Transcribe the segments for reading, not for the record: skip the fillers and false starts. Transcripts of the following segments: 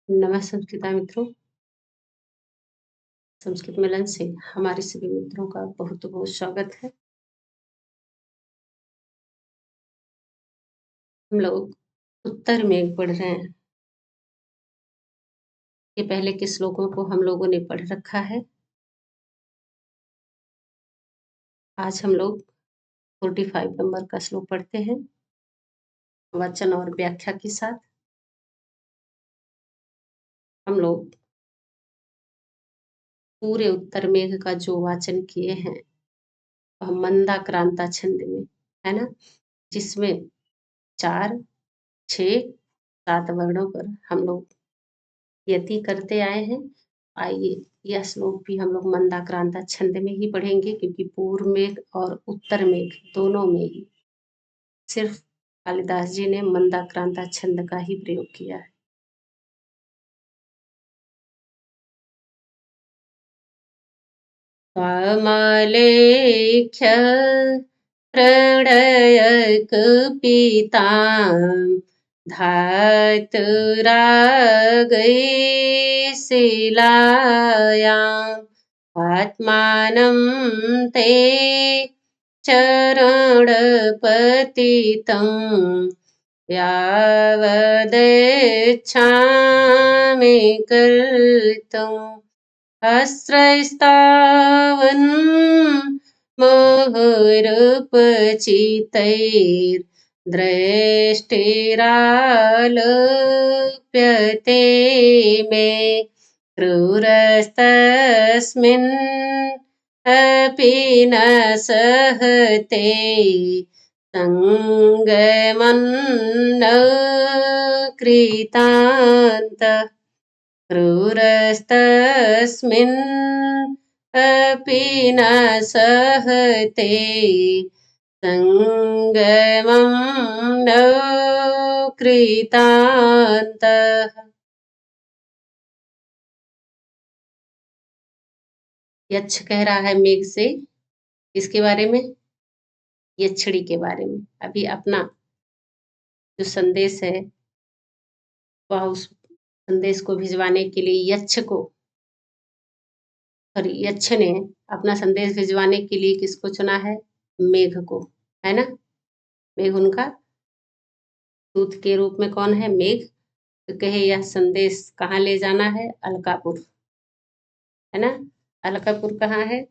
नमस्कार मित्रों, संस्कृत मिलन से हमारे सभी मित्रों का बहुत-बहुत स्वागत है। हम लोग उत्तर में पढ़ रहे हैं। ये पहले के श्लोकों को हम लोगों ने पढ़ रखा है। आज हम लोग 45 नंबर का श्लोक पढ़ते हैं, वचन और व्याख्या के साथ। हम लोग पूरे उत्तर मेघ का जो वाचन किए हैं, वह मंदाक्रांता छंद में, है ना? जिसमें 4, 6, 7 वर्णों पर हम लोग यति करते आए हैं। आइए यह श्लोक भी हम लोग मंदाक्रांता छंद में ही पढ़ेंगे, क्योंकि पूर्व मेघ और उत्तर मेघ दोनों में ही सिर्फ कालिदास जी ने मंदाक्रांता छंद का ही प्रयोग किया है। त्वामलेख्य प्रणयक पीताम् धातुरागैशिलायाम् आत्मानं ते चरणपतितं यावदेच्छामि कर्तुम् आश्रयस्तावन् मुहुरुपचितैर्दृष्टिरालोप्यते मे क्रूरस्तस्मिन् अपि न सहते सङ्गमन्न कृतान्तः क्रूरस्तस्मिन् अपि न सहते सङ्गमं न कृतान्तः। यक्ष कह रहा है मेघ से, इसके बारे में, यक्षिणी के बारे में। अभी अपना जो संदेश है, वह उस संदेश को भिजवाने के लिए यक्ष को, और यक्ष ने अपना संदेश भिजवाने के लिए किसको चुना है? मेघ को, है ना? मेघ उनका दूत के रूप में कौन है? मेघ। तो कहे यह संदेश कहाँ ले जाना है? अलकापुर, है ना? अलकापुर कहाँ है?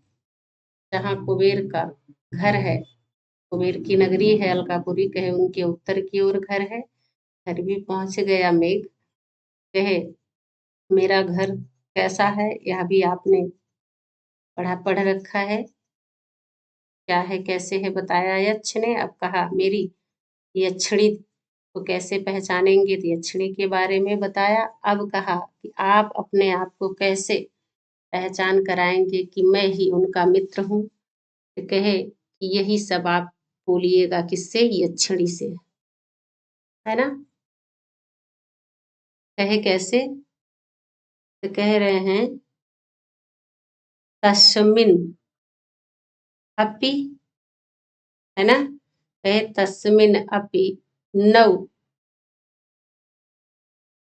जहाँ कुबेर का घर है, कुबेर की नगरी है अलकापुरी। कहे उनके उत्तर की ओर घर है। घर भी पहुंच गया मेघ। कहे मेरा घर कैसा है, यह भी आपने पढ़ रखा है। क्या है, कैसे है, बताया यक्ष ने। अब कहा मेरी यक्षिणी को कैसे पहचानेंगे, तो यक्षिणी के बारे में बताया। अब कहा कि आप अपने आप को कैसे पहचान कराएंगे कि मैं ही उनका मित्र हूँ। तो कहे कि यही सब आप बोलिएगा, किससे? यक्षिणी से, है ना? कहे कैसे? तो कह रहे हैं तस्मिन अपि, है ना? कहे तस्मिन अपि नौ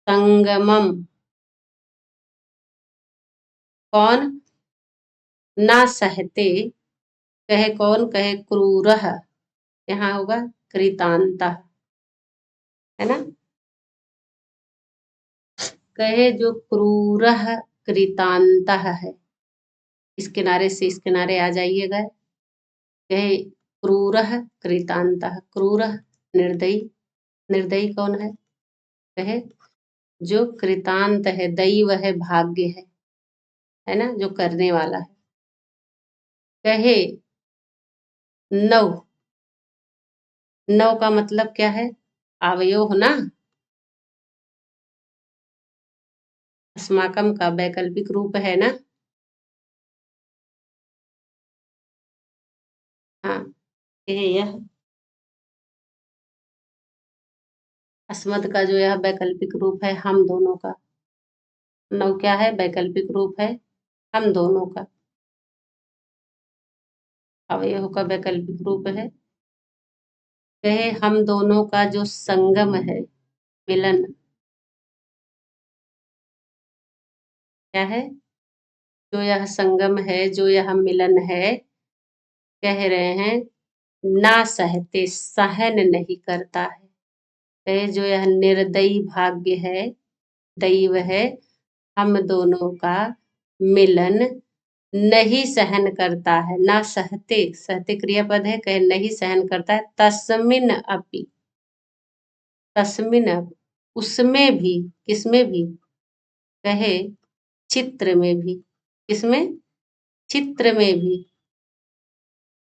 संगमम, कौन ना सहते। कहे कौन? कहे क्रूरः, यहाँ होगा कृतांतः, है ना? कहे जो क्रूरः कृतांतः है, इस किनारे से इस किनारे आ जाइएगा। कहे क्रूरः कृतांतः, क्रूरः निर्दयी। निर्दयी कौन है? कहे जो कृतांत है, दैव है, भाग्य है ना? जो करने वाला है। कहे नौ, नौ का मतलब क्या है? अवयव ना। अस्माकम का वैकल्पिक रूप है ना। हाँ, कहे यह अस्मद का जो यह वैकल्पिक रूप है, हम दोनों का। नौ क्या है? वैकल्पिक रूप है हम दोनों का। अवयव का वैकल्पिक रूप है। कहे हम दोनों का जो संगम है, मिलन, क्या है? जो यह संगम है, जो यह मिलन है, कह रहे हैं ना सहते, सहन नहीं करता है। कहे जो यह निर्दयी भाग्य है, दैव है, हम दोनों का मिलन नहीं सहन करता है। ना सहते, सहते क्रियापद है, कहे नहीं सहन करता है। तस्मिन अपि, तस्मिन अपि, उसमें भी, किसमें भी? कहे चित्र में भी, किसमें? चित्र में भी,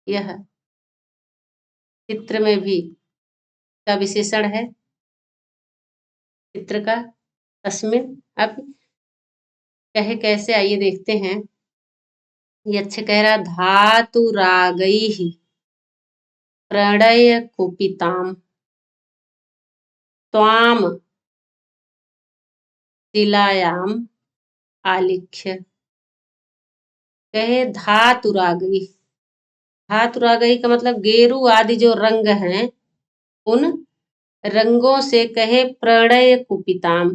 यह चित्र में भी का विशेषण है चित्र का, तस्मिन अपि। कहे कैसे, आइए देखते हैं। ये अच्छे कह रहा, धातु रागई प्रणय कुपिताम त्वाम शिलायाम आलिख्य। कहे धातुरागई, धातुरागई का मतलब गेरू आदि जो रंग हैं, उन रंगों से कहे प्रणय कुपिताम,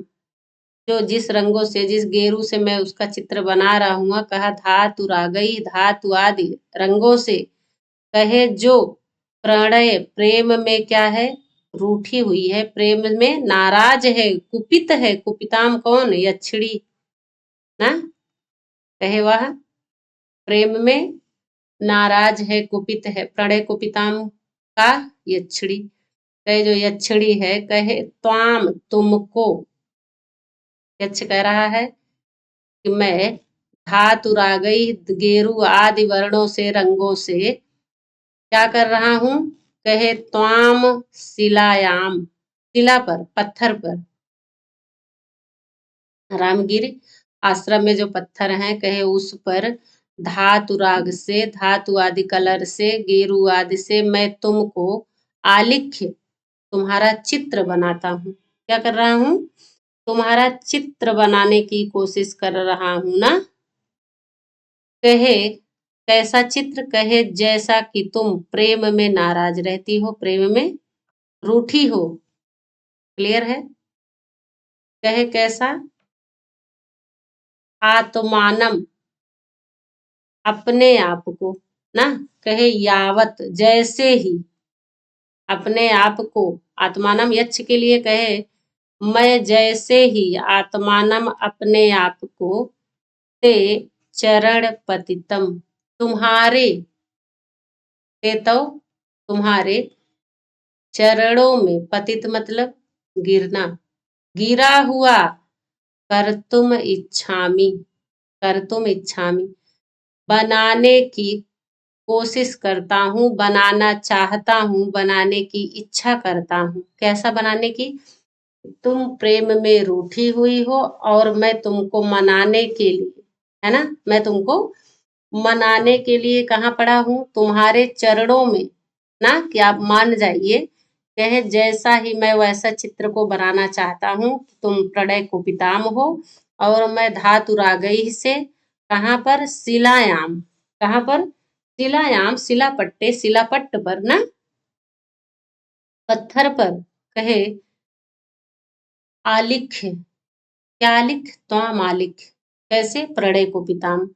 जो जिस रंगों से, जिस गेरू से मैं उसका चित्र बना रहा हूँ, कहा धातुरागई, धातु आदि रंगों से कहे जो प्रणय, प्रेम में क्या है? रूठी हुई है, प्रेम में नाराज है, कुपित है। कुपिताम कौन? यक्षिणी ना, कहे वह प्रेम में नाराज है, कुपित है। प्रणय कुपिताम का यक्षिणी, कहे जो यक्षिणी है, कहे त्वाम तुमको, यक्ष कह रहा है कि मैं धातु रागई, गेरू आदि वर्णों से, रंगों से क्या कर रहा हूं? कहे त्वाम शिलायाम, शिला पर, पत्थर पर, रामगिर आश्रम में जो पत्थर हैं, कहे उस पर धातु राग से, धातु आदि कलर से, गेरू आदि से मैं तुमको आलिख्य, तुम्हारा चित्र बनाता हूँ। क्या कर रहा हूँ? तुम्हारा चित्र बनाने की कोशिश कर रहा हूं ना। कहे कैसा चित्र? कहे जैसा कि तुम प्रेम में नाराज रहती हो, प्रेम में रूठी हो। क्लियर है? कहे कैसा? आत्मानम, अपने आप को ना, कहे यावत, जैसे ही, अपने आप को, आत्मानम यक्ष के लिए कहे मैं जैसे ही, आत्मानम अपने आप को, ते चरण पतितम, तुम्हारे, ते तो तुम्हारे चरणों में, पतित मतलब गिरना, गिरा हुआ, कर तुम इच्छामी, कर तुम इच्छामी, बनाने की कोशिश करता हूँ, बनाना चाहता हूँ, बनाने की इच्छा करता हूँ। कैसा बनाने की? तुम प्रेम में रूठी हुई हो और मैं तुमको मनाने के लिए, है ना, मैं तुमको मनाने के लिए कहाँ पड़ा हूँ? तुम्हारे चरणों में ना, कि आप मान जाइए। कहे जैसा ही मैं वैसा चित्र को बनाना चाहता हूँ, तुम प्रणय कुपिताम हो और मैं धातु रागई से, कहाँ पर? शिलायाम, कहाँ पर? शिलायाम, शिलापट्टे, शिलापट्ट पर ना, पत्थर पर, कहे आलिख्य, क्या आलिख? त्वाम आलिख्य, कैसे? प्रणय कुपिताम,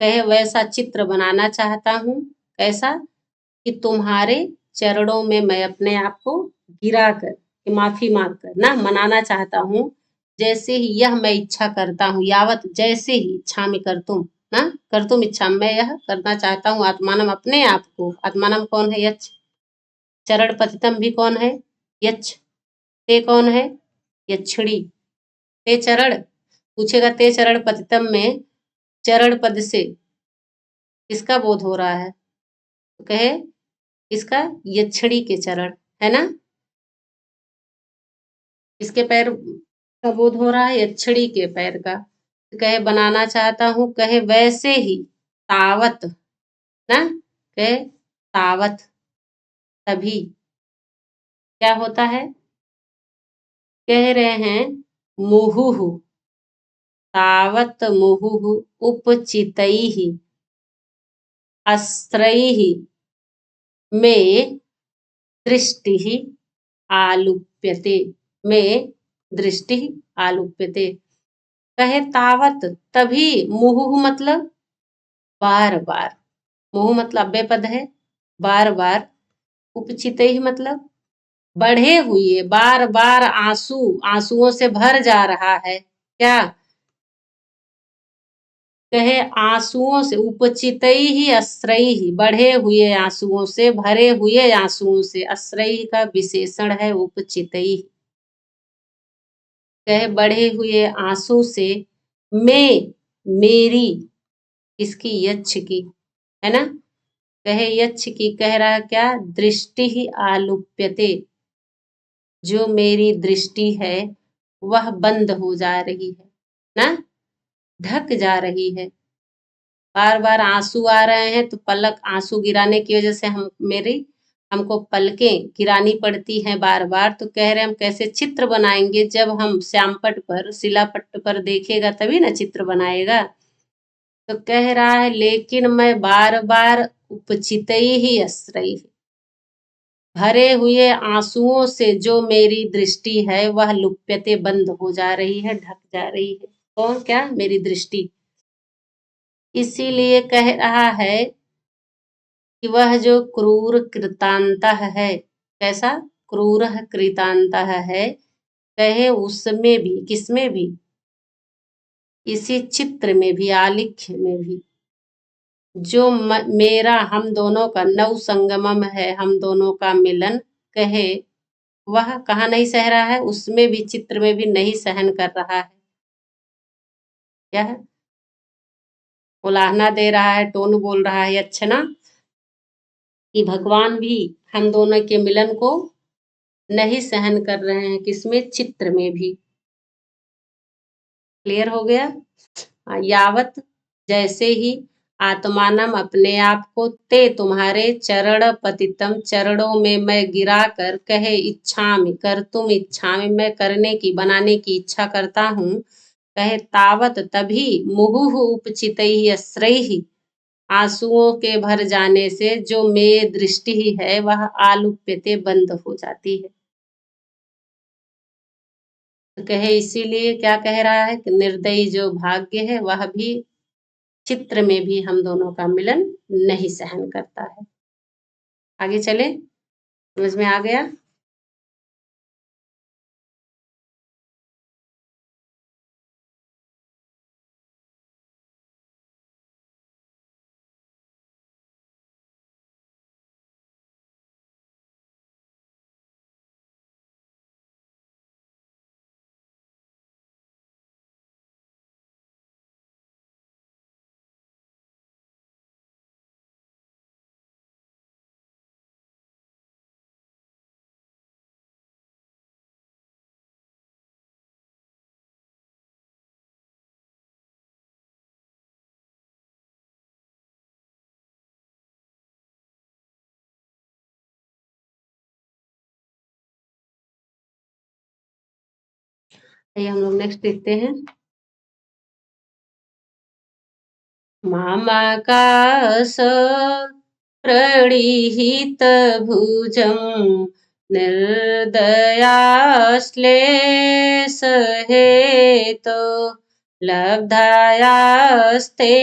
कहे वैसा चित्र बनाना चाहता हूँ। कैसा? कि तुम्हारे चरणों में मैं अपने आप को गिरा कर, कि माफी मांग कर ना, मनाना चाहता हूँ। जैसे ही यह मैं इच्छा करता हूँ, यावत, जैसे ही, इच्छा में कर तुम ना, कर तुम इच्छा, मैं यह करना चाहता हूँ। आत्मानम, अपने आप को, आत्मानम कौन है? यक्ष। चरण पतितम भी कौन है? यक्ष। ते कौन है? यक्षिणी। ते चरण, पूछेगा ते चरण पतितम में चरण पद से किसका बोध हो रहा है? तो कहे इसका, यक्षिणी के चरण, है ना। इसके पैर का बोध हो रहा है, यक्षिणी के पैर का। तो कहे बनाना चाहता हूँ, कहे वैसे ही, तावत ना, कहे तावत, तभी क्या होता है? कह रहे हैं मुहुहु, तावत मुहुहु उपचितैः अस्त्रैः में दृष्टि आलुप्यते, में दृष्टि आलुप्यते। कहे तावत तभी, मुहुः मतलब बार बार, मुहुः मतलब अव्यय पद है, बार बार, उपचितैः मतलब बढ़े हुए, बार बार आंसू, आंसुओं से भर जा रहा है, क्या कहे आंसुओं से, उपचितैः अश्रैः बढ़े हुए आंसुओं से, भरे हुए आंसुओं से, अश्रैः का विशेषण है उपचितैः, कहे बढ़े हुए आंसू से, मैं मेरी, इसकी यक्ष की, है ना, कहे यक्ष की, कह रहा क्या, दृष्टि ही आलुप्यते, जो मेरी दृष्टि है वह बंद हो जा रही है ना, ढक जा रही है, बार बार आंसू आ रहे हैं तो पलक, आंसू गिराने की वजह से हमको पलकें गिरानी पड़ती हैं बार बार, तो कह रहे हम कैसे चित्र बनाएंगे, जब हम श्यामपट पर, शिलापट्ट पर देखेगा तभी ना चित्र बनाएगा। तो कह रहा है लेकिन मैं बार बार उपचित ही आश्रय, भरे हुए आंसुओं से जो मेरी दृष्टि है वह लुप्यते बंद हो जा रही है, ढक जा रही है, कौन, क्या, मेरी दृष्टि, इसीलिए कह रहा है कि वह जो क्रूर कृतांतः है, कैसा, क्रूर कृतांतः है, कहे उसमें भी, किसमें भी, इसी चित्र में भी, आलिख्य में भी, जो मेरा, हम दोनों का नव संगमम है, हम दोनों का मिलन, कहे वह कहाँ नहीं सह रहा है, उसमें भी, चित्र में भी नहीं सहन कर रहा है, क्या है, उलाहना दे रहा है, टोन बोल रहा है, अच्छा ना, कि भगवान भी हम दोनों के मिलन को नहीं सहन कर रहे हैं, किसमें, चित्र में भी, क्लियर हो गया। यावत जैसे ही, आत्मानम अपने आप को, ते तुम्हारे, चरण पतितम चरणों में मैं गिरा कर, कहे इच्छा में, कर तुम इच्छा में, मैं करने की, बनाने की इच्छा करता हूँ, कहे तावत तभी, मुहुः उपचित ही अश्रैः आंसुओं के भर जाने से जो मे दृष्टि ही है वह आलुप्यते बंद हो जाती है, तो कहे इसीलिए क्या कह रहा है कि निर्दयी जो भाग्य है वह भी चित्र में भी हम दोनों का मिलन नहीं सहन करता है। आगे चले, समझ में आ गया। आइए हम लोग नेक्स्ट देखते हैं। मामाकाश प्रणिहित भुजं निर्दयाश्लेषहेतो लब्धायास्ते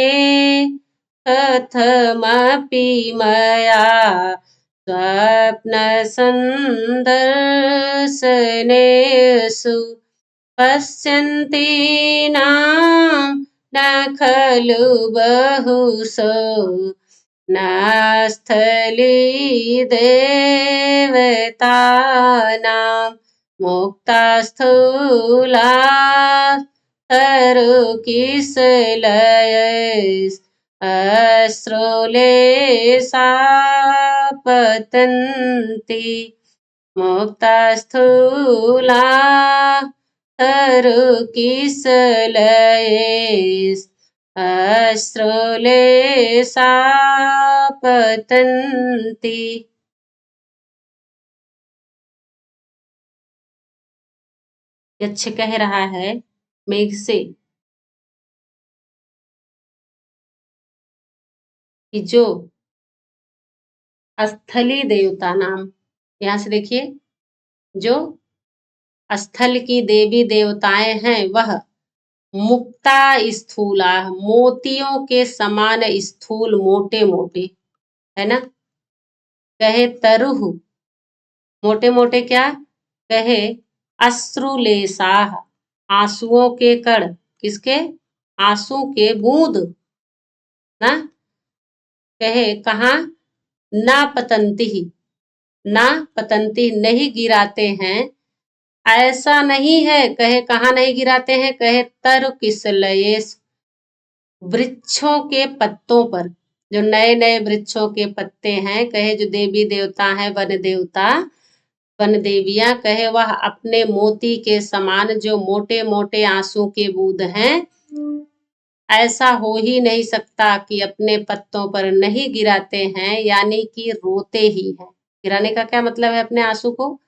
कथमपि मया स्वप्नसन्दर्शनेषु पश्यन्तीनां न खलु बहुशो न स्थलीदेवतानां मुक्ता स्थूला तरुकिसलयैश्रुलेशा पतन्ति मुक्ता स्थूला तरुकिसलयैश्रुलेशा पतन्ति। यक्ष कह रहा है मेघ से कि जो स्थली देवता नाम, यहां से देखिए, जो स्थल की देवी देवताएं हैं वह मुक्ता स्थूला, मोतियों के समान स्थूल, मोटे मोटे, है ना। कहे तरुह, मोटे मोटे क्या, कहे अश्रुलेशाह, आंसुओं के कण, किसके, आंसू के बूंद ना। कहे कहा, ना पतंती, ना पतंती नहीं गिराते हैं, ऐसा नहीं है। कहे कहाँ नहीं गिराते हैं, कहे तर किसलयेस, वृक्षों के पत्तों पर, जो नए नए वृक्षों के पत्ते हैं, कहे जो देवी देवता हैं, वन देवता वन देवियां, कहे वह अपने मोती के समान जो मोटे मोटे आंसू के बूंद हैं, ऐसा हो ही नहीं सकता कि अपने पत्तों पर नहीं गिराते हैं, यानी कि रोते ही हैं। गिराने का क्या मतलब है, अपने आंसू को,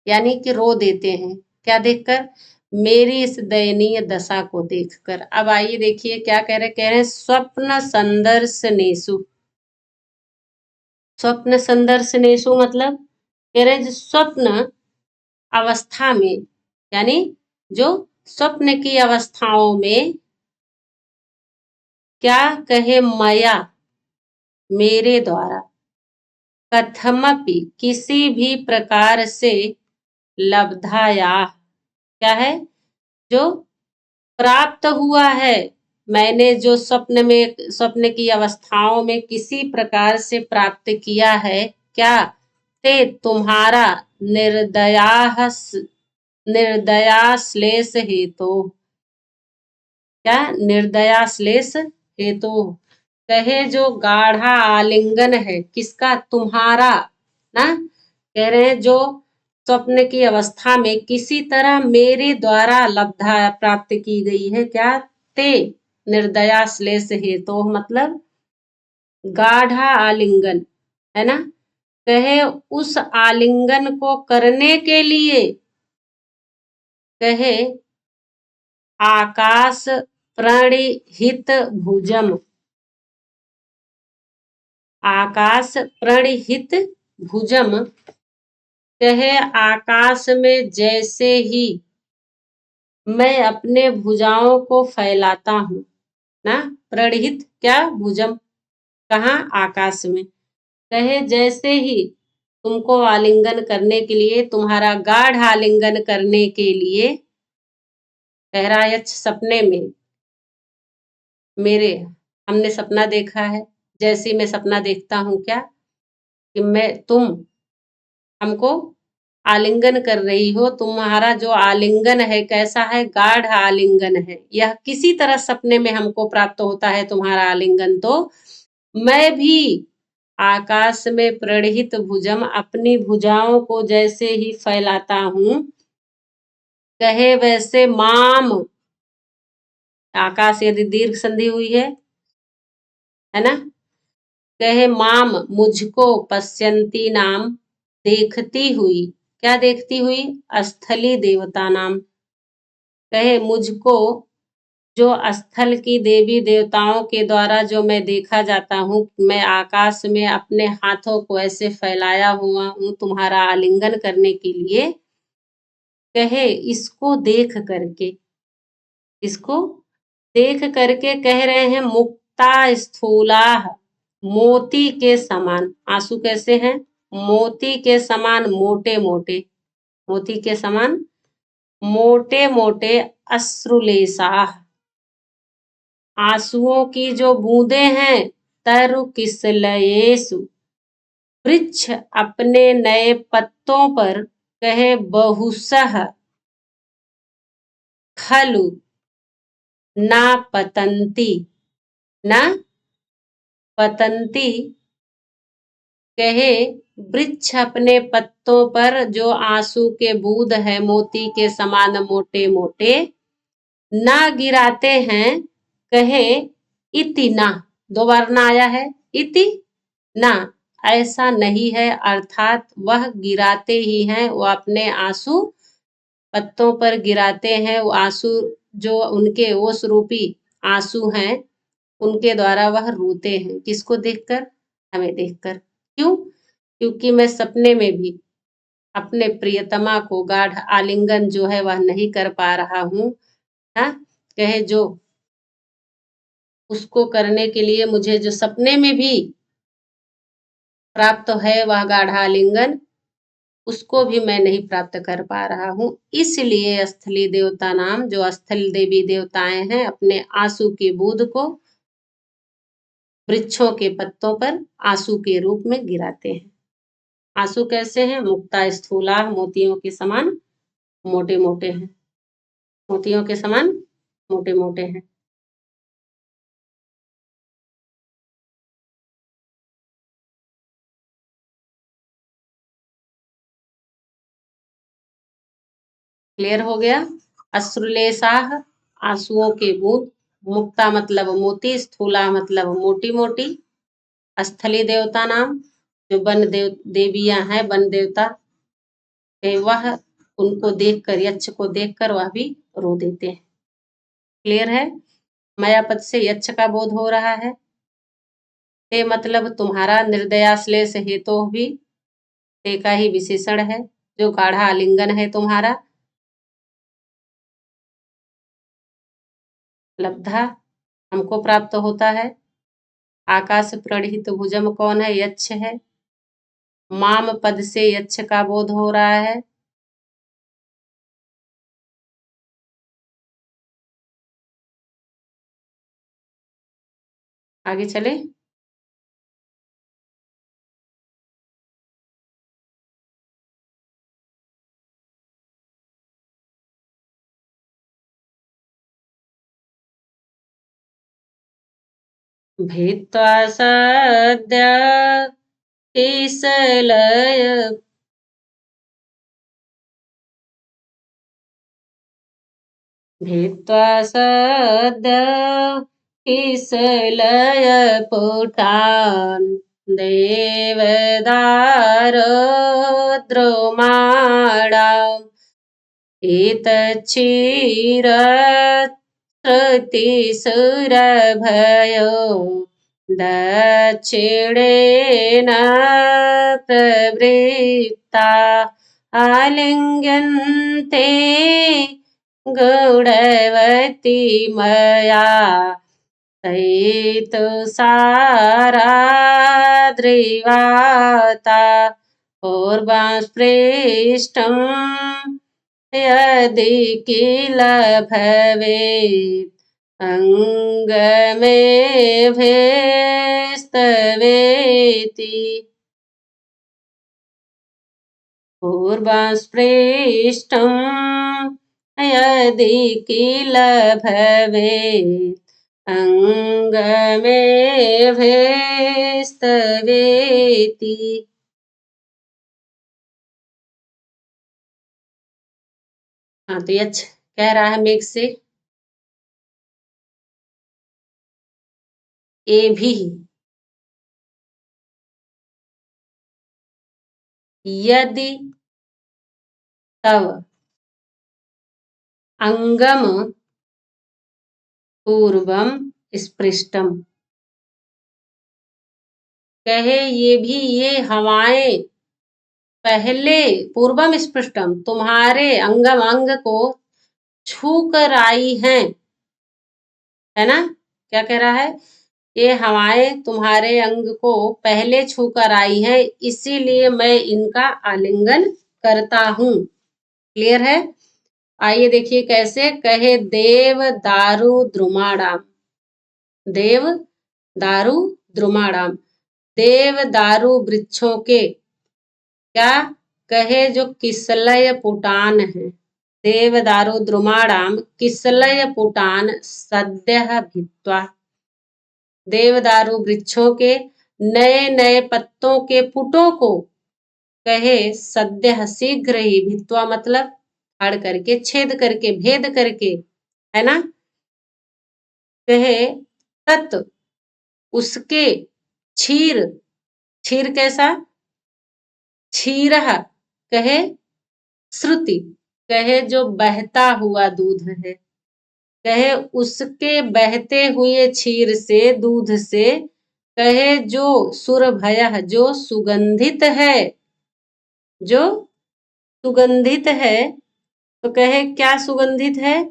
यानी कि रो देते हैं। क्या देखकर, मेरी इस दयनीय दशा को देखकर। अब आइए देखिए क्या कह रहे हैं, स्वप्न संदर्शनेषु। स्वप्न संदर्शनेषु मतलब कह रहे हैं जो स्वप्न अवस्था में, यानी जो स्वप्न की अवस्थाओं में, क्या कहे, मया, मेरे द्वारा, कथमपि, किसी भी प्रकार से, लब्धाया, क्या है, जो प्राप्त हुआ है, मैंने जो स्वप्न में, स्वप्न की अवस्थाओं में किसी प्रकार से प्राप्त किया है, क्या, ते तुम्हारा, निर्दया निर्दयाश्लेष हेतु, क्या, निर्दयाश्लेष हेतु, कहे जो गाढ़ा आलिंगन है, किसका, तुम्हारा ना। कह रहे हैं जो स्वप्न की अवस्था में किसी तरह मेरे द्वारा लब्धा प्राप्त की गई है, क्या, ते निर्दयाश्लेष हेतु, मतलब गाढ़ा आलिंगन, है ना। कहे उस आलिंगन को करने के लिए, कहे आकाश प्रणिहित भुजम, आकाश प्रणिहित भुजम, कहे आकाश में जैसे ही मैं अपने भुजाओं को फैलाता हूँ ना, प्रणिहित क्या, भुजम, कहाँ, आकाश में, कहे जैसे ही तुमको आलिंगन करने के लिए, तुम्हारा गाढ़ आलिंगन करने के लिए, कह रहा है सपने में मेरे, हमने सपना देखा है, जैसे मैं सपना देखता हूँ क्या, कि मैं, तुम हमको आलिंगन कर रही हो, तुम्हारा जो आलिंगन है कैसा है, गाढ़ आलिंगन है, यह किसी तरह सपने में हमको प्राप्त होता है तुम्हारा आलिंगन, तो मैं भी आकाश में प्रणिहित भुजम, अपनी भुजाओं को जैसे ही फैलाता हूँ, कहे वैसे माम, आकाश यदि दीर्घ संधि हुई है ना, कहे माम, मुझको, पश्यंती नाम, देखती हुई, क्या देखती हुई, स्थली देवता नाम, कहे मुझको, जो स्थल की देवी देवताओं के द्वारा जो मैं देखा जाता हूँ, मैं आकाश में अपने हाथों को ऐसे फैलाया हुआ हूँ तुम्हारा आलिंगन करने के लिए, कहे इसको देख करके, इसको देख करके कह रहे हैं मुक्ता स्थूला, मोती के समान, आंसू कैसे हैं, मोती के समान मोटे मोटे, मोती के समान मोटे मोटे, अश्रुलेशा, आंसुओं की जो बूंदे हैं, तरु किसलयेसु, वृक्ष अपने नए पत्तों पर, कहे बहुसह, खलु, ना पतंती, ना पतंती, कहे वृक्ष अपने पत्तों पर जो आंसू के बूंद है मोती के समान मोटे मोटे, ना गिराते हैं, कहे इति ना, दो बार ना आया है, इति ना, ऐसा नहीं है, अर्थात वह गिराते ही हैं, वो अपने आंसू पत्तों पर गिराते हैं, वो आंसू जो उनके ओस रूपी आंसू हैं, उनके द्वारा वह रोते हैं, किसको देखकर, हमें देखकर, क्यों, क्योंकि मैं सपने में भी अपने प्रियतमा को गाढ़ आलिंगन जो है वह नहीं कर पा रहा हूँ, हाँ, कहे जो उसको करने के लिए मुझे जो सपने में भी प्राप्त है वह गाढ़ा आलिंगन, उसको भी मैं नहीं प्राप्त कर पा रहा हूँ। इसलिए स्थली देवता नाम, जो स्थल देवी देवताएं हैं, अपने आंसू की बूंद को वृक्षों के पत्तों पर आंसू के रूप में गिराते हैं। आंसू कैसे हैं? मुक्ता स्थूला, मोतियों के समान मोटे मोटे हैं, मोतियों के समान मोटे मोटे हैं। क्लियर हो गया? अश्रुलेशाह, आंसुओं के बूंद, मुक्ता मतलब मोती, स्थूला मतलब मोटी मोटी, स्थली देवता नाम, जो वन देवियां हैं, वन देवता, वह उनको देखकर, यक्ष को देखकर वह भी रो देते हैं। क्लियर है? मायापद से यक्ष का बोध हो रहा है। ते मतलब तुम्हारा, निर्दयाश्लेष हेतु भी ते का ही विशेषण है, जो गाढ़ा आलिंगन है तुम्हारा। लब्धा, हमको प्राप्त होता है। आकाश प्रणीत भुजम कौन है? यक्ष है। माम पद से यक्ष का बोध हो रहा है। आगे चले। भित्त्वा सद्य किसलय, भित्त्वा सद्य किसलय पुटान्, देवदारुद्रुमाणाम् एतच्छिरश्रुतिसुरभयो दक्षिणेन प्रवृत्ता आलिङ्ग्यन्ते गौडवती मया तैतु साराद्रिवाता पूर्वास्पृष्टम् यदि किल भवेत् अङ्गमेभेस्तवेति, पूर्वास्पृष्टम् यदि किल भवेत् अङ्गमेभेस्तवेति। हाँ, तो यक्ष कह रहा है मेघ से, ए भी यदि तव अंगम पूर्वम स्पृष्टम, कहे ये भी, ये हवाएं पहले, पूर्वम स्पृष्टम तुम्हारे अंगम, अंग को छू कर आई हैं, है ना? क्या कह रहा है? ये हवाएं तुम्हारे अंग को पहले छू कर आई हैं, इसीलिए मैं इनका आलिंगन करता हूं। क्लियर है? आइए देखिए कैसे। कहे देव दारू द्रुमाणाम, देव दारू द्रुमाणाम, देव दारू वृक्षों के, क्या कहे, जो किसलय पुटान है, देव दारू द्रुमाणाम किसलय पुटान सद्य भित्वा, देवदारू वृक्षों के नए नए पत्तों के पुटों को, कहे सद्य शीघ्र ही, भित्वा मतलब फाड़ करके, छेद करके, भेद करके, है ना? कहे तत् उसके, क्षीर, क्षीर कैसा? क्षीरः कहे श्रुति, कहे जो बहता हुआ दूध है, कहे उसके बहते हुए क्षीर से, दूध से, कहे जो सुरभय, जो सुगंधित है, जो सुगंधित है, तो कहे क्या सुगंधित है?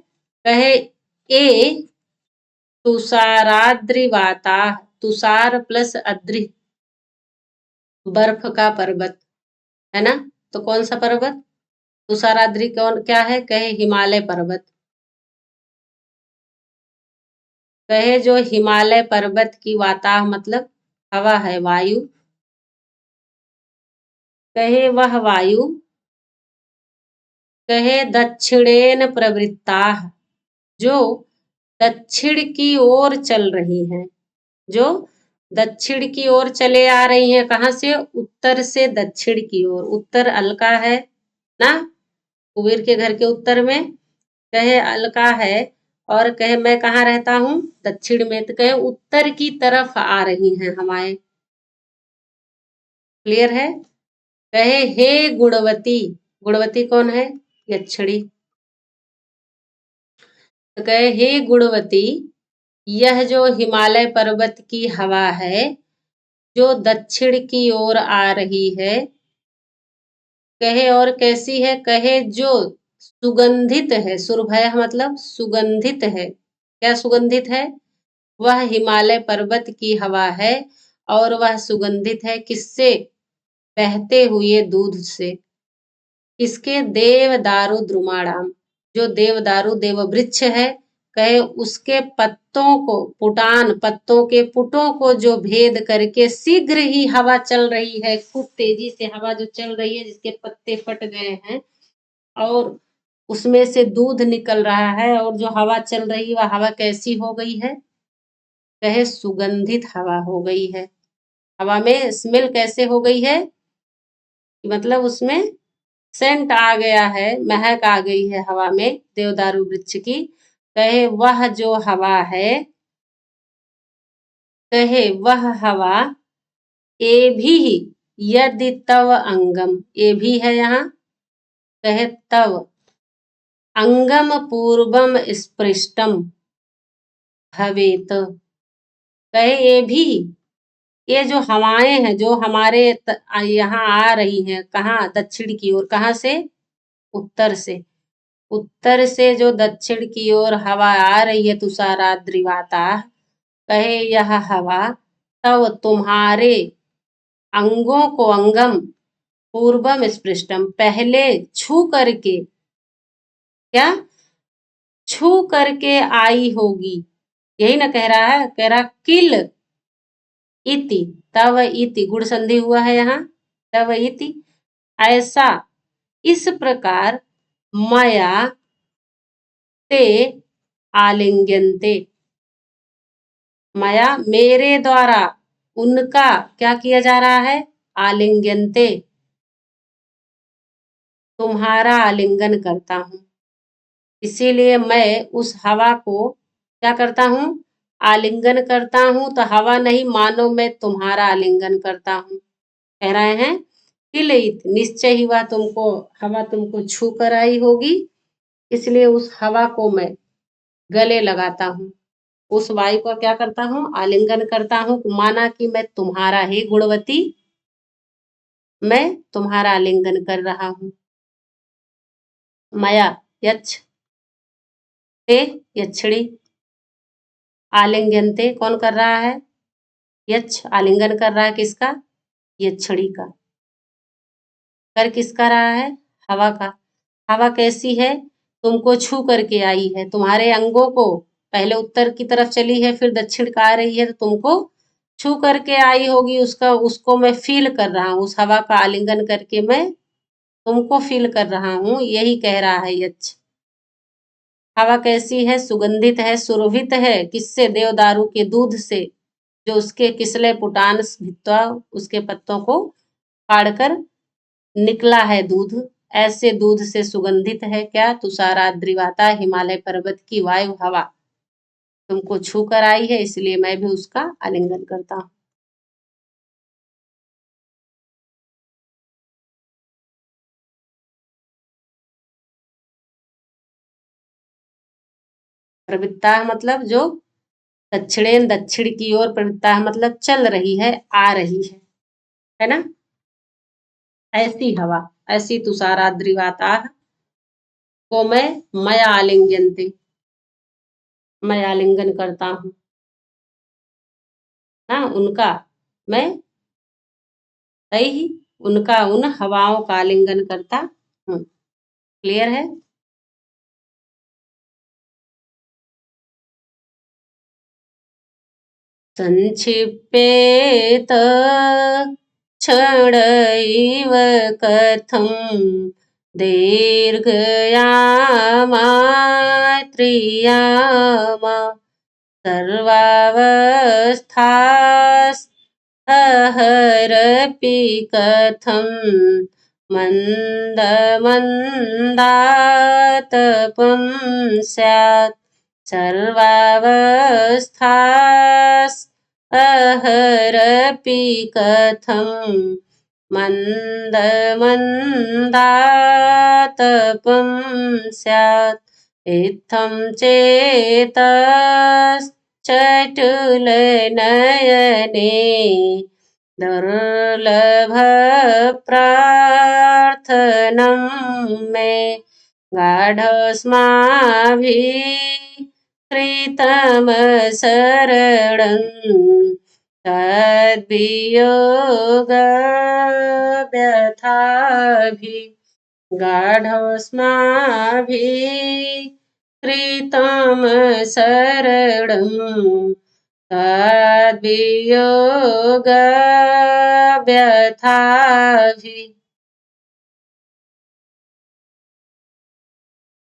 कहे ए तुषाराद्रिवाता, तुषार प्लस अद्रि, बर्फ का पर्वत, है ना। तो कौन सा पर्वत? तुषाराद्रि कौन क्या है? कहे हिमालय पर्वत। कहे जो हिमालय पर्वत की वाताह मतलब हवा है, वायु। कहे वह वायु, कहे दक्षिणेन प्रवृत्ता, जो दक्षिण की ओर चल रही हैं, जो दक्षिण की ओर चले आ रही हैं। कहाँ से? उत्तर से दक्षिण की ओर। उत्तर अलका है ना, कुबेर के घर के उत्तर में। कहे अलका है और कहे मैं कहाँ रहता हूँ? दक्षिण में। तो कहे उत्तर की तरफ आ रही हैं हवाएं। क्लियर है? कहे हे गुणवती, गुणवती कौन है? यक्षिणी। तो कहे हे गुणवती, यह जो हिमालय पर्वत की हवा है जो दक्षिण की ओर आ रही है, कहे और कैसी है? कहे जो सुगंधित है, सुरभय मतलब सुगंधित है। क्या सुगंधित है? वह हिमालय पर्वत की हवा है और वह सुगंधित है किससे? बहते हुए दूध से। इसके देवदारू द्रुमाणाम, जो देवदारू देव वृक्ष है, कहे उसके पत्तों को, पुटान पत्तों के पुटों को जो भेद करके शीघ्र ही हवा चल रही है, खूब तेजी से हवा जो चल रही है, जिसके पत्ते फट गए हैं और उसमें से दूध निकल रहा है, और जो हवा चल रही है वह हवा कैसी हो गई है? कहे सुगंधित हवा हो गई है। हवा में स्मेल कैसे हो गई है? मतलब उसमें सेंट आ गया है, महक आ गई है हवा में देवदारू वृक्ष की। कहे वह जो हवा है, कहे वह हवा ए भी यदि तव अंगम, ए भी है यहाँ, कहे तव अंगम पूर्वम स्पृष्टम भवेत। कहे ये भी, ये जो हवाएं हैं जो हमारे यहाँ आ रही हैं, कहाँ? दक्षिण की ओर। कहाँ से? उत्तर से। उत्तर से जो दक्षिण की ओर हवा आ रही है, तुषाराद्रिवाता, कहे यह हवा तब तुम्हारे अंगों को, अंगम पूर्वम स्पृष्टम, पहले छू करके, क्या? छू करके आई होगी। यही ना कह रहा है? कह रहा किल इति, तव इति, गुण संधि हुआ है यहाँ, तव इति, ऐसा, इस प्रकार, मया ते आलिंग्यन्ते, मया मेरे द्वारा उनका क्या किया जा रहा है? आलिंग्यन्ते, तुम्हारा आलिंगन करता हूं। इसीलिए मैं उस हवा को क्या करता हूं? आलिंगन करता हूं। तो हवा नहीं, मानो मैं तुम्हारा आलिंगन करता हूं। कह रहे हैं किलित, निश्चय ही वह तुमको, हवा तुमको छू कर आई होगी, इसलिए उस हवा को मैं गले लगाता हूँ। उस वायु को क्या करता हूँ? आलिंगन करता हूँ। माना कि मैं तुम्हारा ही गुणवती, मैं तुम्हारा आलिंगन कर रहा हूँ। मया यच्छ ते, यक्षिणी, आलिंगनते कौन कर रहा है? यच्छ, आलिंगन कर रहा है किसका? यक्षिणी का। कर किसका रहा है? हवा का। हवा कैसी है? तुमको छू करके आई है, तुम्हारे अंगों को, पहले उत्तर की तरफ चली है फिर दक्षिण का आ रही है, तो तुमको छू करके आई होगी। उसका, उसको मैं फील कर रहा हूँ, उस हवा का आलिंगन करके मैं तुमको फील कर रहा हूँ, यही कह रहा है यक्ष। हवा कैसी है? सुगंधित है, सुरभित है किससे? देवदारू के दूध से, जो उसके किसले पुटान भित्वा, उसके पत्तों को फाड़कर निकला है दूध। ऐसे दूध से सुगंधित है क्या? तुषाराद्रिवाता, हिमालय पर्वत की वायु हवा तुमको छू कर आई है, इसलिए मैं भी उसका आलिंगन करता हूँ। प्रवृत्ता मतलब जो दक्षिणेन, दक्षिण की ओर, प्रवृत्ता मतलब चल रही है, आ रही है ना। ऐसी हवा, ऐसी तुषाराद्रिवाता को मैं मया आलिंगनते, मैं आलिंगन करता हूँ। हाँ, उनका मैं सही ही उनका उन हवाओं का आलिंगन करता हूँ। क्लियर है? संक्षिपेत क्षणैव कथं दीर्घयामात्रियामा सर्वावस्थास्तहरपि कथं मन्दमन्दातपं स्यात् सर्वावस्थास्तहरपि कथं मन्दमन्दातपं स्यात् इत्थं चेतश्चटुलनयने दुर्लभप्रार्थनं मे गाढस्माभिः कृतमशरणं तद्वियोगव्यथाभिः गाढस्माभिः कृतमशरणं तद्वियोगव्यथाभिः।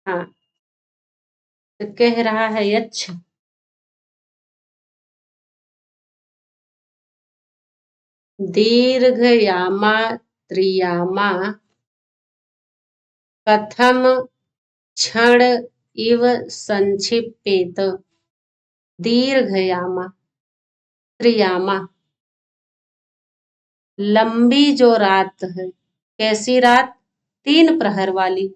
हाँ, तो कह रहा है यक्ष दीर्घयामा त्रियामा कथम क्षण इव संक्षिपेत। दीर्घयामा त्रियामा लंबी जो रात है। कैसी रात? 3 प्रहर वाली।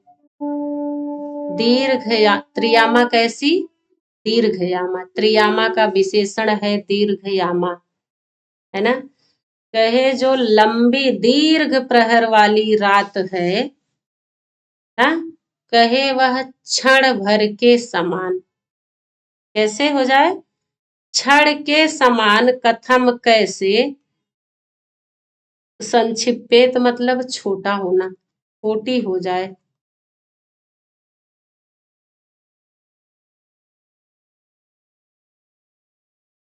त्रियामा कैसी? दीर्घयामा। त्रियामा का विशेषण है दीर्घयामा, है ना? कहे जो लंबी दीर्घ प्रहर वाली रात है ना, कहे वह क्षण भर के समान। कैसे हो जाए? क्षण के समान। कथम कैसे? संक्षिप्त मतलब छोटा होना, छोटी हो जाए।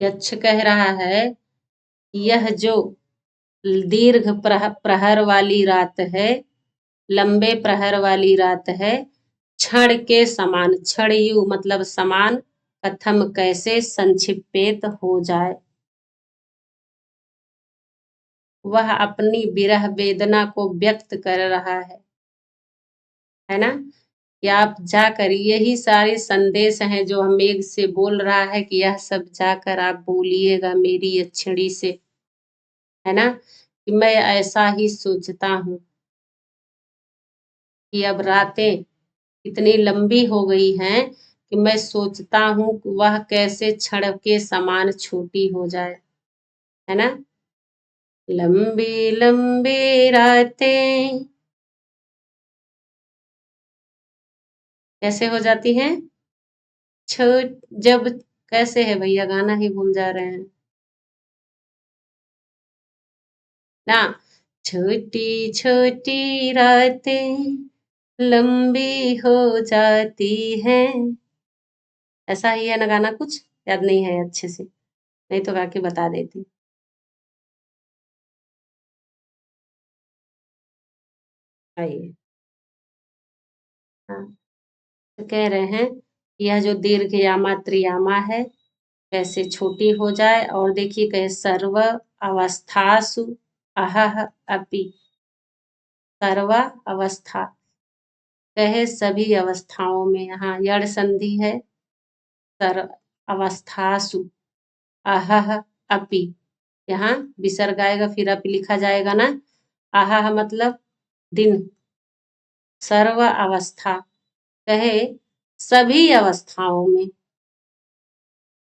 यक्ष कह रहा है यह जो दीर्घ प्रहर वाली रात है, लंबे प्रहर वाली रात है, क्षण के समान, क्षण यु मतलब समान, कथम कैसे संक्षिप्त हो जाए। वह अपनी विरह वेदना को व्यक्त कर रहा है ना? कि आप जाकर, यही सारे संदेश हैं जो हम मेघ से बोल रहा है कि यह सब जाकर आप बोलिएगा मेरी यक्षिणी से, है ना? कि मैं ऐसा ही सोचता हूँ कि अब रातें इतनी लंबी हो गई हैं कि मैं सोचता हूँ कि वह कैसे क्षण के समान छोटी हो जाए, है ना? लंबी लंबी रातें कैसे हो जाती हैं? छोट जब कैसे है भैया, गाना ही भूल जा रहे हैं ना। छोटी छोटी रातें लंबी हो जाती हैं। ऐसा ही है ना गाना, कुछ याद नहीं है अच्छे से, नहीं तो गा के बता देती। आइए। हाँ, तो कह रहे हैं कि यह जो दीर्घ यामा त्रियामा है कैसे छोटी हो जाए। और देखिए कहे सर्व अवस्थासु अहह अपि। सर्व अवस्था कहे सभी अवस्थाओं में, यहाँ यड़ संधि है। सर्व अवस्थासु अहह अपि, यहाँ विसर्ग आएगा फिर अपि लिखा जाएगा ना। अहह मतलब दिन, सर्व अवस्था कहे सभी अवस्थाओं में,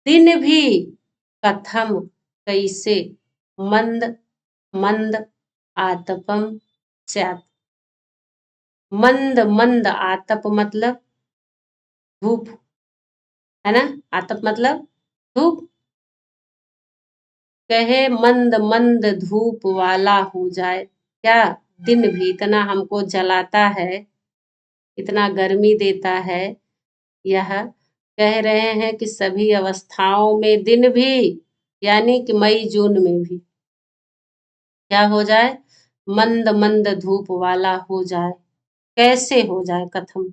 दिन भी कथम कैसे, मंद मंद आतपम स्यात्। मंद मंद आतप मतलब धूप, है ना। आतप मतलब धूप। कहे मंद मंद धूप वाला हो जाए, क्या दिन भी इतना हमको जलाता है, इतना गर्मी देता है। यह कह रहे हैं कि सभी अवस्थाओं में दिन भी, यानी कि मई जून में भी क्या हो जाए, मंद मंद धूप वाला हो जाए। कैसे हो जाए, कथम।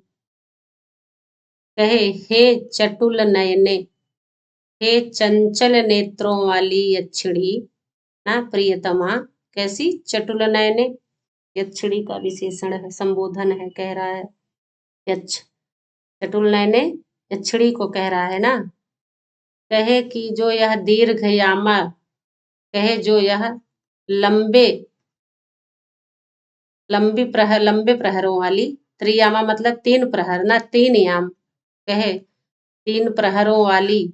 कहे हे चटुल नयने, हे चंचल नेत्रों वाली यक्षिणी ना प्रियतमा, कैसी, चटुल नयने, यक्षिणी का विशेषण है, संबोधन है, कह रहा है यक्ष, चटुल नयने यक्षिणी को कह रहा है ना। कहे कि जो यह दीर्घयामा, कहे जो यह लंबे लंबे प्रहरों वाली, त्रियामा मतलब 3 प्रहर ना, 3 याम, कहे 3 प्रहरों वाली,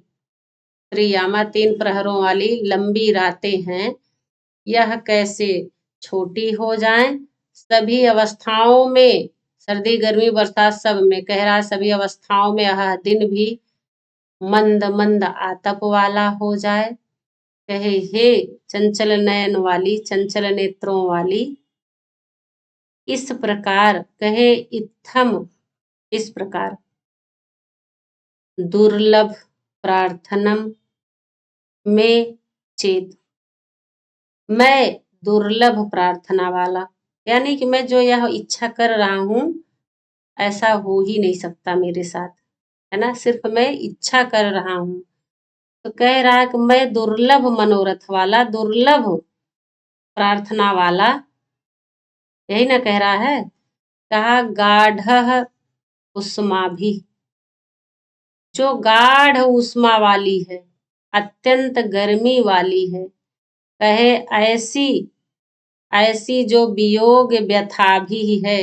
त्रियामा 3 प्रहरों वाली लंबी रातें हैं, यह कैसे छोटी हो जाएं। सभी अवस्थाओं में, सर्दी गर्मी बरसात सब में, कह रहा है सभी अवस्थाओं में यह दिन भी मंद मंद आतप वाला हो जाए। कहे हे चंचल नयन वाली, चंचल नेत्रों वाली, इस प्रकार, कहे इत्थम, इस प्रकार, दुर्लभ प्रार्थनम में चेत, मैं दुर्लभ प्रार्थना वाला, यानी कि मैं जो यह इच्छा कर रहा हूं, ऐसा हो ही नहीं सकता मेरे साथ, है ना, सिर्फ मैं इच्छा कर रहा हूं। तो कह रहा है कि मैं दुर्लभ मनोरथ वाला, दुर्लभ प्रार्थना वाला, यही ना कह रहा है। कहा गाढ़ उष्मा भी, जो गाढ़ उष्मा वाली है, अत्यंत गर्मी वाली है। कहे ऐसी, ऐसी जो वियोग व्यथा भी है,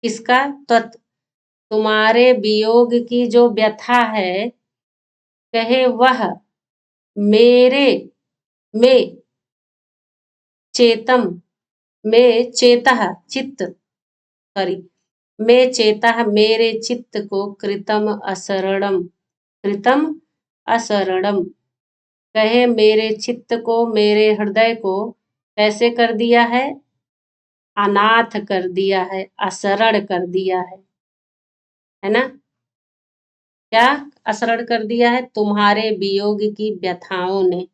किसका, तुम्हारे वियोग की जो व्यथा है, कहे वह मेरे में चेतम, में चेतः चित्त, सॉरी, में चेतः मेरे चित्त को कृतम असरणम, कृतम असरणम, कहे मेरे चित्त को, मेरे हृदय को कैसे कर दिया है, अनाथ कर दिया है, असरण कर दिया है ना। क्या असरण कर दिया है, तुम्हारे वियोग की व्यथाओं ने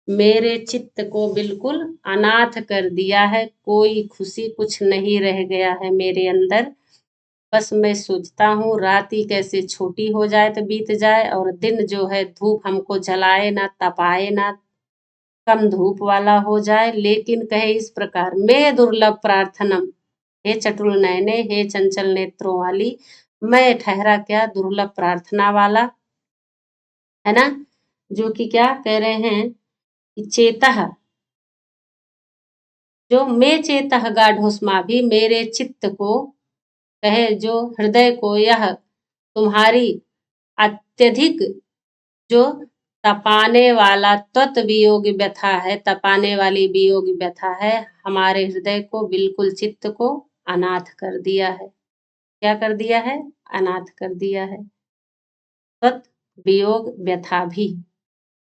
मेरे चित्त को बिल्कुल अनाथ कर दिया है, कोई खुशी कुछ नहीं रह गया है मेरे अंदर। बस मैं सोचता हूँ रात ही कैसे छोटी हो जाए तो बीत जाए, और दिन जो है धूप हमको जलाए ना, तपाए ना, कम धूप वाला हो जाए। लेकिन कहे इस प्रकार, मैं दुर्लभ प्रार्थनम, हे चटुल नयने, हे चंचल नेत्रों वाली, मैं ठहरा क्या, दुर्लभ प्रार्थना वाला, है ना, जो कि क्या कह रहे हैं कि चेतः, जो मैं चेतः गाढ़ोष्मा भी, मेरे चित्त को, कहे जो हृदय को, यह तुम्हारी अत्यधिक जो तपाने वाला त्वत वियोग व्यथा है, तपाने वाली वियोग व्यथा है, हमारे हृदय को बिल्कुल, चित्त को अनाथ कर दिया है। क्या कर दिया है, अनाथ कर दिया है। त्वत वियोग व्यथा भी,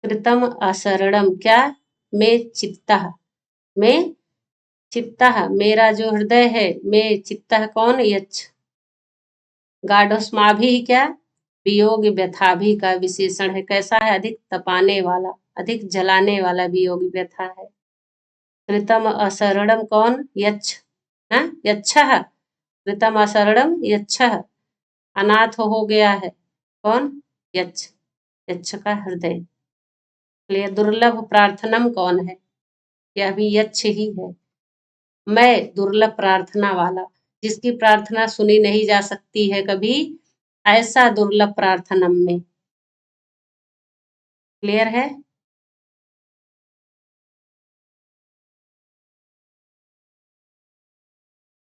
कृतम असरणम, क्या, में चित्तः, में चित्तः, मेरा जो हृदय है, में चित्तः कौन, यक्ष, गाढ़ोष्मा भी, क्या, वियोग व्यथा भी का विशेषण है, कैसा है, अधिक तपाने वाला, अधिक जलाने वाला वियोग व्यथा है। कृतम असरणम कौन, यक्ष, हाँ, यक्षः, कृतम असरणम यक्षः, अनाथ हो गया है, कौन, यक्ष, यक्ष का हृदय। इसलिए दुर्लभ प्रार्थनम कौन है, यह भी यक्ष ही है। मैं दुर्लभ प्रार्थना वाला, जिसकी प्रार्थना सुनी नहीं जा सकती है कभी, ऐसा दुर्लभ प्रार्थनम में। क्लियर है।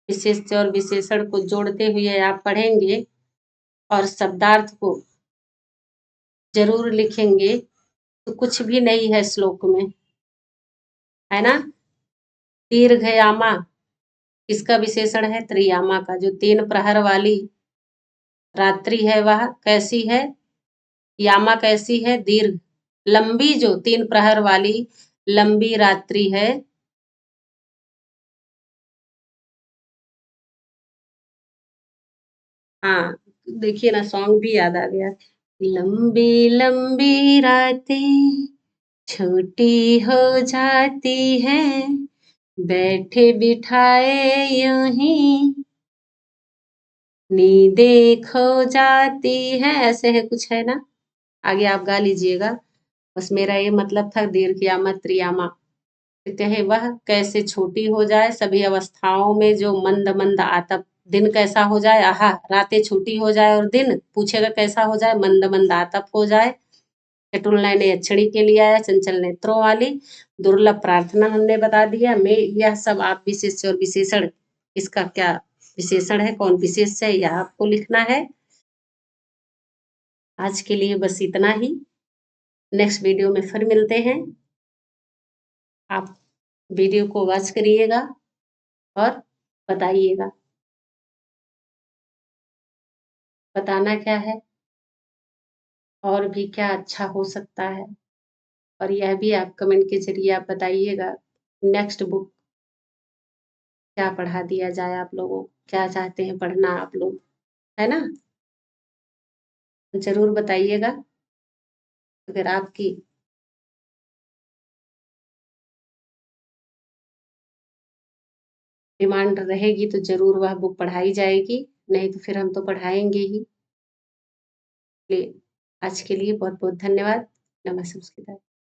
विशेष और विशेषण को जोड़ते हुए आप पढ़ेंगे और शब्दार्थ को जरूर लिखेंगे, तो कुछ भी नहीं है श्लोक में, है ना। दीर्घयामा किसका विशेषण है, त्रियामा का, जो 3 प्रहर वाली रात्रि है वह कैसी है, यामा कैसी है? दीर्घ। लंबी जो 3 प्रहर वाली लंबी रात्रि है। हाँ, देखिए ना सॉन्ग भी याद आ गया। लंबी लंबी रातें छोटी हो जाती हैं, बैठे बिठाए यूं ही नींदें खो जाती हैं, ऐसे है कुछ है ना। आगे आप गा लीजिएगा। बस मेरा ये मतलब था दीर्घ यामा त्रियामा। तो कहे वह कैसे छोटी हो जाए सभी अवस्थाओं में जो मंद मंद आतप। दिन कैसा हो जाए? आहा, रातें छोटी हो जाए और दिन पूछेगा कैसा हो जाए? मंद मंद आतप हो जाए। चटुल नयने अक्षणी के लिए आया, चंचल नेत्रों वाली। दुर्लभ प्रार्थना हमने बता दिया। मैं यह सब आप विशेष और विशेषण, इसका क्या विशेषण है, कौन विशेष है, यह आपको लिखना है। आज के लिए बस इतना ही। नेक्स्ट वीडियो में फिर मिलते हैं। आप वीडियो को वॉच करिएगा और बताइएगा। बताना क्या है और भी क्या अच्छा हो सकता है, और यह भी आप कमेंट के ज़रिए आप बताइएगा नेक्स्ट बुक क्या पढ़ा दिया जाए आप लोगों को, क्या चाहते हैं पढ़ना आप लोग, है ना? ज़रूर बताइएगा। अगर आपकी डिमांड रहेगी तो ज़रूर वह बुक पढ़ाई जाएगी, नहीं तो फिर हम तो पढ़ाएँगे ही। लिए आज के लिए बहुत-बहुत धन्यवाद। नमः शिवाय।